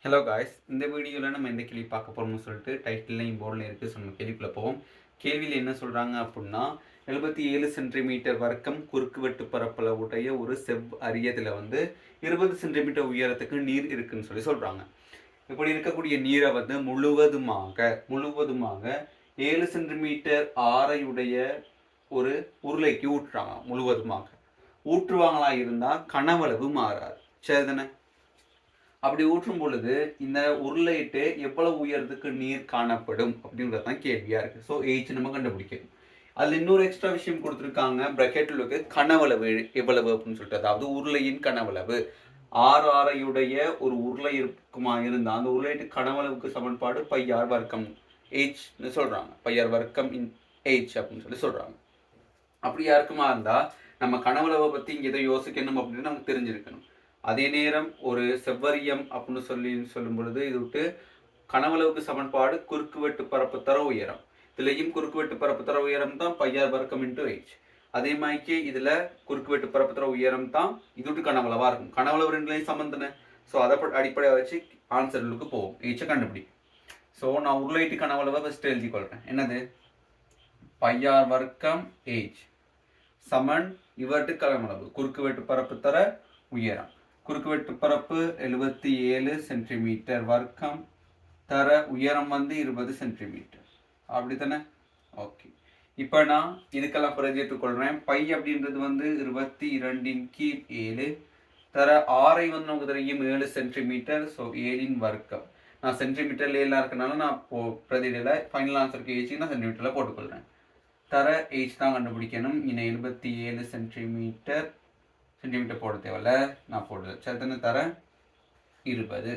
Hello guys, இந்த வீடியோவில் நம்ம எந்த கேள்வி பார்க்க போகிறோம்னு சொல்லிட்டு டைட்டில்லையும் போர்டில் இருக்குது. ஸோ நம்ம கேள்விக்குள்ளே போவோம். கேள்வியில் என்ன சொல்கிறாங்க அப்படின்னா, 77 சென்டிமீட்டர் வர்க்கம் குறுக்கு வெட்டு பரப்பளவுடைய ஒரு அரியதில் 20 சென்டிமீட்டர் உயரத்துக்கு நீர் இருக்குன்னு சொல்கிறாங்க. இப்படி இருக்கக்கூடிய நீரை முழுவதுமாக 7 சென்டிமீட்டர் ஆரையுடைய ஒரு உருளைக்கு ஊற்றுறாங்க. முழுவதுமாக ஊற்றுவாங்களா இருந்தால் கனவளவு மாறாது. சரிதானே? அப்படி ஊற்றும் பொழுது இந்த உருளையிட்டு எவ்வளவு உயரத்துக்கு நீர் காணப்படும் அப்படின்றது தான் கேள்வியா இருக்கு. ஸோ ஏஜ் நம்ம கண்டுபிடிக்கணும். அதில் இன்னொரு எக்ஸ்ட்ரா விஷயம் கொடுத்துருக்காங்க. பிரக்கெட்டில் இருக்கு கனவளவு எவ்வளவு அப்படின்னு சொல்லிட்டு, அதாவது உருளையின் கனவளவு. ஆரையுடைய ஒரு உருளை இருக்குமா இருந்தால் அந்த உருளையிட்டு கனவளவுக்கு சமன்பாடு பையார் வர்க்கம் ஏஜ்னு சொல்றாங்க. பையார் வர்க்கம் இன் ஏஜ் அப்படின்னு சொல்றாங்க. அப்படியா இருக்குமா இருந்தால் நம்ம கனவளவை பற்றி இங்கே எதை யோசிக்கணும் அப்படின்னு நமக்கு தெரிஞ்சிருக்கணும். அதே நேரம் ஒரு செவ்வரியம் அப்படின்னு சொல்லும் பொழுது இது விட்டு கனவளவுக்கு சமன்பாடு குறுக்கு வெட்டு பரப்பு தர உயரம். இதுலையும் குறுக்கு வெட்டு பரப்பு தர உயரம் தான் பையார் வர்க்கம் இன்டு h. அதே மாதிரிக்கு இதுல குறுக்கு வெட்டு பரப்பு தர உயரம் தான் இது விட்டு கனவளவா இருக்கும். கனவளவு ரெண்டுலையும் சமந்தன. ஸோ அதை அடிப்படையாக வச்சு ஆன்சர்களுக்கு போவோம். h கண்டுபிடி. ஸோ நான் உருளையிட்டு கனவளவை ஃபர்ஸ்ட் எழுதி கொள்றேன். என்னது? பையார் வர்க்கம் h சமன் இவட்டு கனவளவு குறுக்கு வெட்டு பரப்பு தர உயரம். குறுக்கு வெட்டு பரப்பு 77 சென்டிமீட்டர் வர்க்கம் தர உயரம் 20 சென்டிமீட்டர். அப்படித்தானே? ஓகே. இப்போ நான் இதுக்கெல்லாம் பிரதியேற்றுக்கொள்கிறேன். பை அப்படின்றது 22/7 தர ஆரை நமக்கு தெரியும் 7 சென்டிமீட்டர். ஸோ 7 வர்க்கம். நான் சென்டிமீட்டர்ல எல்லாம் இருக்கனால நான் பிரதியிடல. ஃபைனல் ஆன்சருக்கு ஏஜ் நான் சென்டிமீட்டர்ல போட்டுக்கொள்கிறேன். தர ஏஜ் தான் கண்டுபிடிக்கணும். இன்னும் 27 சென்டிமீட்டர் போட தேவையில்ல, நான் போடுறது சரிதானே? தர 20.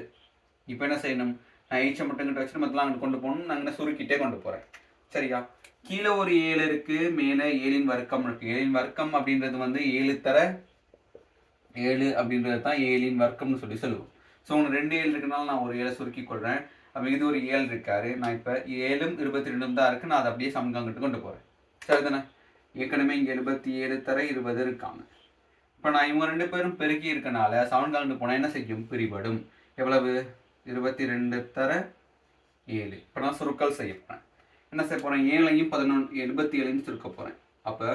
இப்போ என்ன செய்யணும்? நான் ஏச்சை மட்டும் கிட்ட வச்சுட்டு மற்றலாம் அங்கே கொண்டு போகணும். நான் இங்கே சுருக்கிட்டே கொண்டு போகிறேன். சரியா? கீழே ஒரு 7 இருக்கு, மேலே 7 வர்க்கம் இருக்கு. 7 வர்க்கம் அப்படின்றது 7 தர 7 அப்படின்றது தான் 7 வர்க்கம்னு சொல்லுவோம். ஸோ உங்களுக்கு 2 7 இருக்குனால நான் ஒரு 7 சுருக்கி கொள்றேன். அப்போ இது ஒரு 7 இருக்காரு. நான் இப்போ 7 22 தான் இருக்கு. நான் அதை அப்படியே சமன்காங்கிட்டு கொண்டு போகிறேன். சரிதானே? ஏற்கனவே இங்கே 77 தர 20 இருக்காங்க. இப்போ நான் இவங்க 2 பேரும் பெருக்கி இருக்கனால சமன்காண்டு போனால் என்ன செய்யும்? பிரிபடும். எவ்வளவு? 22 தர 7. இப்போ நான் சுருக்கல் செய்ய போகிறேன். என்ன செய்ய போகிறேன்? 7ஐயும் 77ஐயும் சுருக்க போகிறேன். அப்போ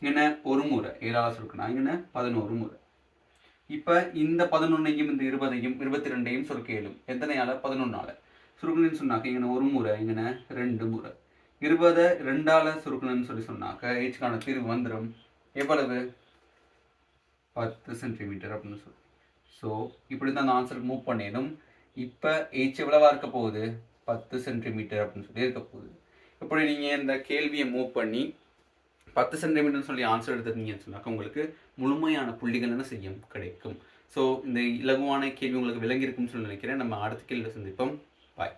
இங்கே ஒரு முறை 7ஆல் சுருக்கினா இங்கே 11 முறை. இப்போ இந்த 11ஐயும் இந்த 20ஐயும் 22ஐயும் சுருக்க இயலும். எத்தனையால? 11ஆல. சுருக்கணுன்னு சொன்னாக்க இங்கே ஒரு முறை, இங்கே 2 முறை. 20 2ஆல சுருக்கணும்னு சொன்னாக்க ஏச்சுக்கான தீர்வு வந்துடும். எவ்வளவு? 10 சென்டிமீட்டர் அப்படின்னு சொல்லி. ஸோ இப்படி தான் அந்த ஆன்சருக்கு மூவ் பண்ணிடும். இப்போ ஏச் எவ்வளவா இருக்க போகுது? 10 சென்டிமீட்டர் அப்படின்னு சொல்லி இருக்க போகுது. இப்படி நீங்கள் இந்த கேள்வியை மூவ் பண்ணி 10 சென்டிமீட்டர்னு சொல்லி ஆன்சர் எடுத்துருந்தீங்கன்னு சொன்னாக்க உங்களுக்கு முழுமையான புள்ளிகள் என்ன செய்யும்? கிடைக்கும். ஸோ இந்த இலகுவான கேள்வி உங்களுக்கு விளங்கி இருக்கும்னு சொல்லி நினைக்கிறேன். நம்ம அடுத்த கேள்வியில் சந்திப்போம். பாய்.